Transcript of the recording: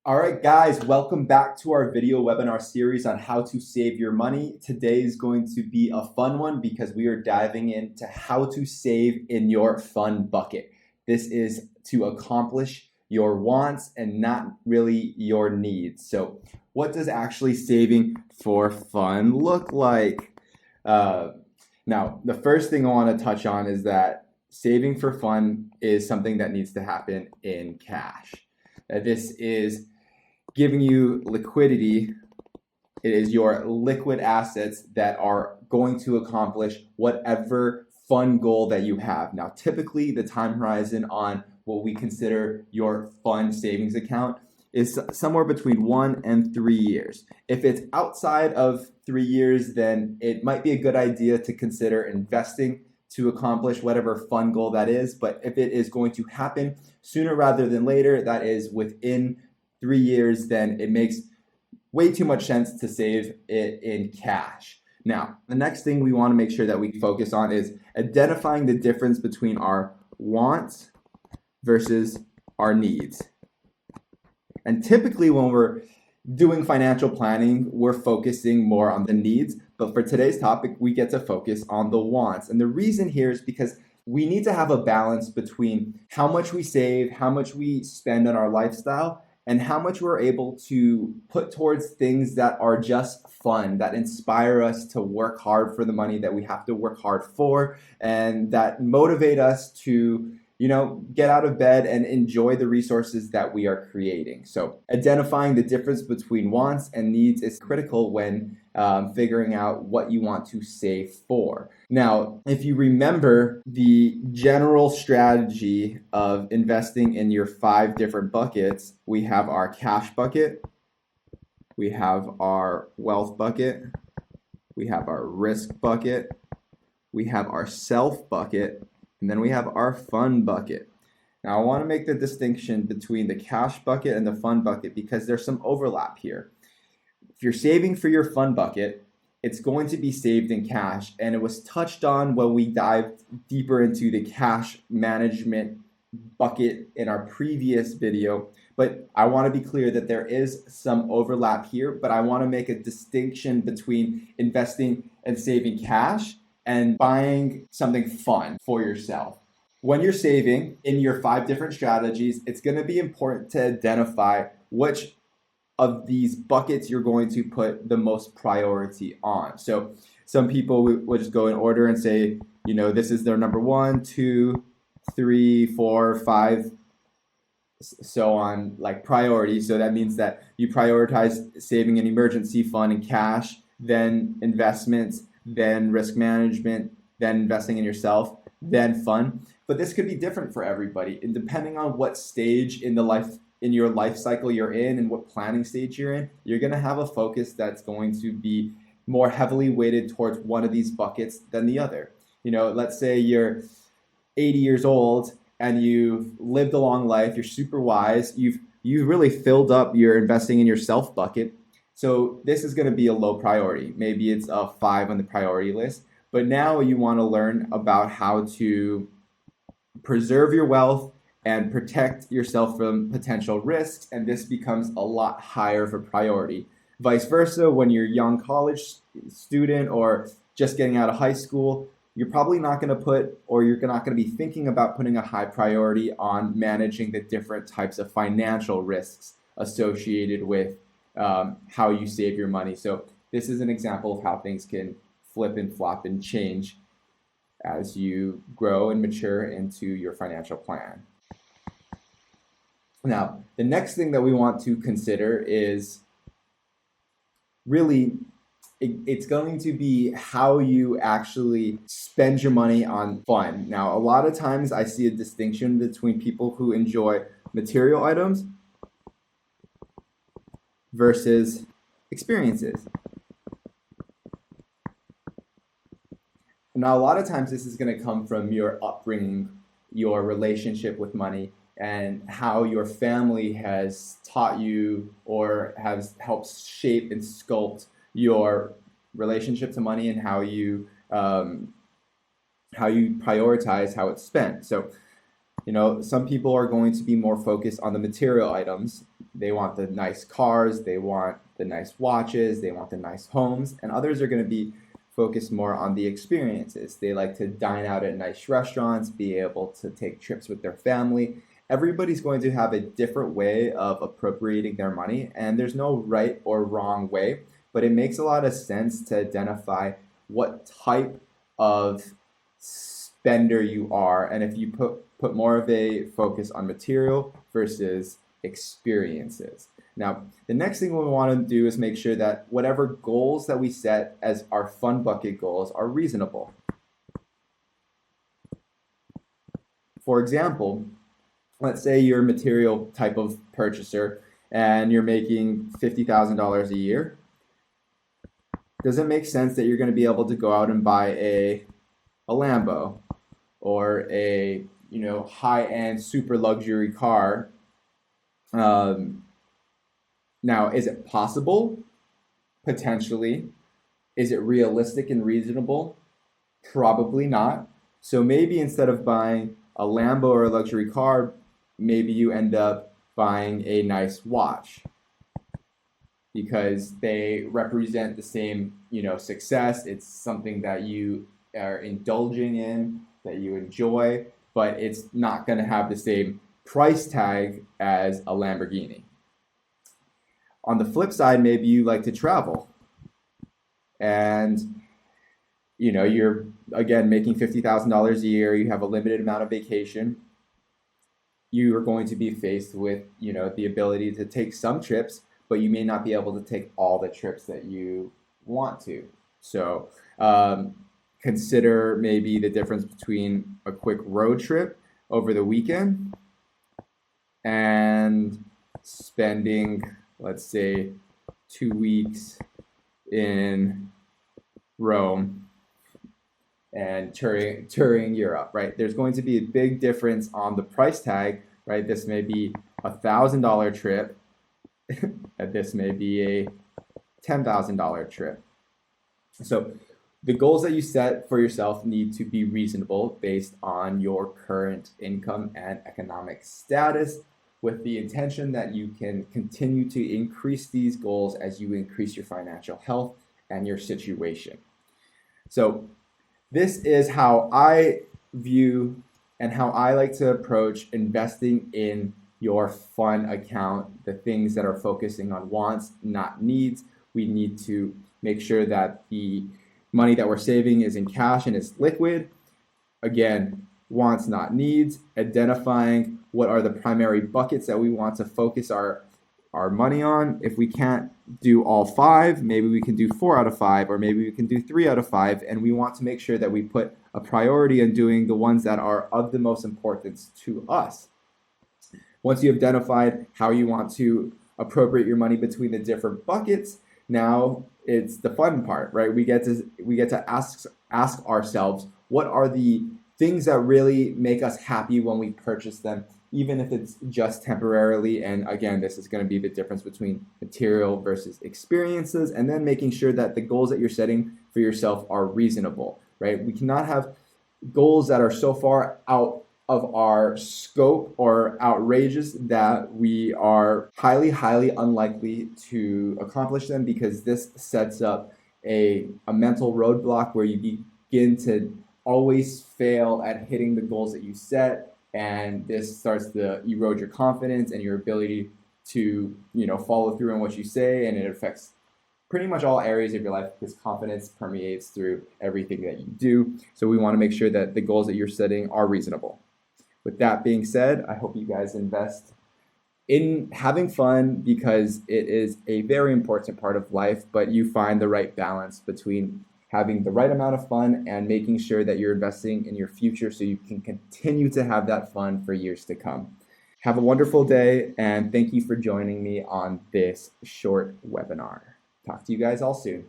All right, guys, welcome back to our video webinar series on how to save your money. Today is going to be a fun one because we are diving into how to save in your fun bucket. This is to accomplish your wants and not really your needs. So, what does actually saving for fun look like? Now, the first thing I want to touch on is that saving for fun is something that needs to happen in cash. This is giving you liquidity. It is your liquid assets that are going to accomplish whatever fun goal that you have. Now, typically the time horizon on what we consider your fun savings account is somewhere between 1 and 3 years. If it's outside of 3 years, then it might be a good idea to consider investing to accomplish whatever fun goal that is. But if it is going to happen sooner rather than later, that is within 3 years, then it makes way too much sense to save it in cash. Now, the next thing we want to make sure that we focus on is identifying the difference between our wants versus our needs. And typically when we're doing financial planning, we're focusing more on the needs, but for today's topic, we get to focus on the wants. And the reason here is because we need to have a balance between how much we save, how much we spend on our lifestyle, and how much we're able to put towards things that are just fun, that inspire us to work hard for the money that we have to work hard for, and that motivate us to, get out of bed and enjoy the resources that we are creating. So identifying the difference between wants and needs is critical when figuring out what you want to save for. Now, if you remember the general strategy of investing in your 5 different buckets, we have our cash bucket, we have our wealth bucket, we have our risk bucket, we have our self bucket, and then we have our fun bucket. Now, I want to make the distinction between the cash bucket and the fun bucket because there's some overlap here. If you're saving for your fun bucket, it's going to be saved in cash, and it was touched on when we dived deeper into the cash management bucket in our previous video. But I want to be clear that there is some overlap here, but I want to make a distinction between investing and saving cash and buying something fun for yourself. When you're saving in your 5 different strategies, it's going to be important to identify which of these buckets you're going to put the most priority on. So some people will just go in order and say, this is their number 1, 2, 3, 4, 5, so on, like priority. So that means that you prioritize saving an emergency fund in cash, then investments, then risk management, then investing in yourself, then fun. But this could be different for everybody, and depending on what stage in your life cycle you're in and what planning stage you're in, you're going to have a focus that's going to be more heavily weighted towards one of these buckets than the other. Let's say you're 80 years old and you've lived a long life, you're super wise, you've really filled up your investing in yourself bucket. So this is going to be a low priority. Maybe it's a 5 on the priority list, but now you want to learn about how to preserve your wealth and protect yourself from potential risks, and this becomes a lot higher of a priority. Vice versa, when you're a young college student or just getting out of high school, you're probably not going to put, or you're not going to be thinking about putting a high priority on managing the different types of financial risks associated with how you save your money. So this is an example of how things can flip and flop and change as you grow and mature into your financial plan. Now, the next thing that we want to consider is really, it's going to be how you actually spend your money on fun. Now, a lot of times I see a distinction between people who enjoy material items versus experiences. Now, a lot of times this is going to come from your upbringing, your relationship with money, and how your family has taught you or has helped shape and sculpt your relationship to money and how you prioritize how it's spent. So Some people are going to be more focused on the material items. They want the nice cars, they want the nice watches, they want the nice homes, and others are going to be focused more on the experiences. They like to dine out at nice restaurants, be able to take trips with their family. Everybody's going to have a different way of appropriating their money, and there's no right or wrong way, but it makes a lot of sense to identify what type of spender you are, and if you put more of a focus on material versus experiences. Now, the next thing we want to do is make sure that whatever goals that we set as our fun bucket goals are reasonable. For example, let's say you're a material type of purchaser and you're making $50,000 a year. Does it make sense that you're going to be able to go out and buy a Lambo or a high-end super luxury car? Now, is it possible? Potentially. Is it realistic and reasonable? Probably not. So maybe instead of buying a Lambo or a luxury car, maybe you end up buying a nice watch because they represent the same, success. It's something that you are indulging in, that you enjoy, but it's not going to have the same price tag as a Lamborghini. On the flip side, maybe you like to travel and you're again making $50,000 a year, you have a limited amount of vacation. You are going to be faced with, the ability to take some trips, but you may not be able to take all the trips that you want to. So consider maybe the difference between a quick road trip over the weekend and spending, let's say, 2 weeks in Rome and touring Europe, right? There's going to be a big difference on the price tag, right? This may be $1,000 trip, and this may be a $10,000 trip. So the goals that you set for yourself need to be reasonable based on your current income and economic status, with the intention that you can continue to increase these goals as you increase your financial health and your situation. So this is how I view and how I like to approach investing in your fun account, the things that are focusing on wants, not needs. We need to make sure that the money that we're saving is in cash and is liquid. Again, wants, not needs, identifying what are the primary buckets that we want to focus our money on. If we can't do all 5, maybe we can do 4 out of 5, or maybe we can do 3 out of 5, and we want to make sure that we put a priority on doing the ones that are of the most importance to us. Once you have identified how you want to appropriate your money between the different buckets, now it's the fun part, right? We get to ask ourselves, what are the things that really make us happy when we purchase them, even if it's just temporarily. And again, this is going to be the difference between material versus experiences, and then making sure that the goals that you're setting for yourself are reasonable, right? We cannot have goals that are so far out of our scope or outrageous that we are highly, highly unlikely to accomplish them, because this sets up a mental roadblock where you begin to always fail at hitting the goals that you set, and this starts to erode your confidence and your ability to follow through on what you say, and it affects pretty much all areas of your life because confidence permeates through everything that you do. So we want to make sure that the goals that you're setting are reasonable. With that being said, I hope you guys invest in having fun, because it is a very important part of life, but you find the right balance between having the right amount of fun and making sure that you're investing in your future so you can continue to have that fun for years to come. Have a wonderful day, and thank you for joining me on this short webinar. Talk to you guys all soon.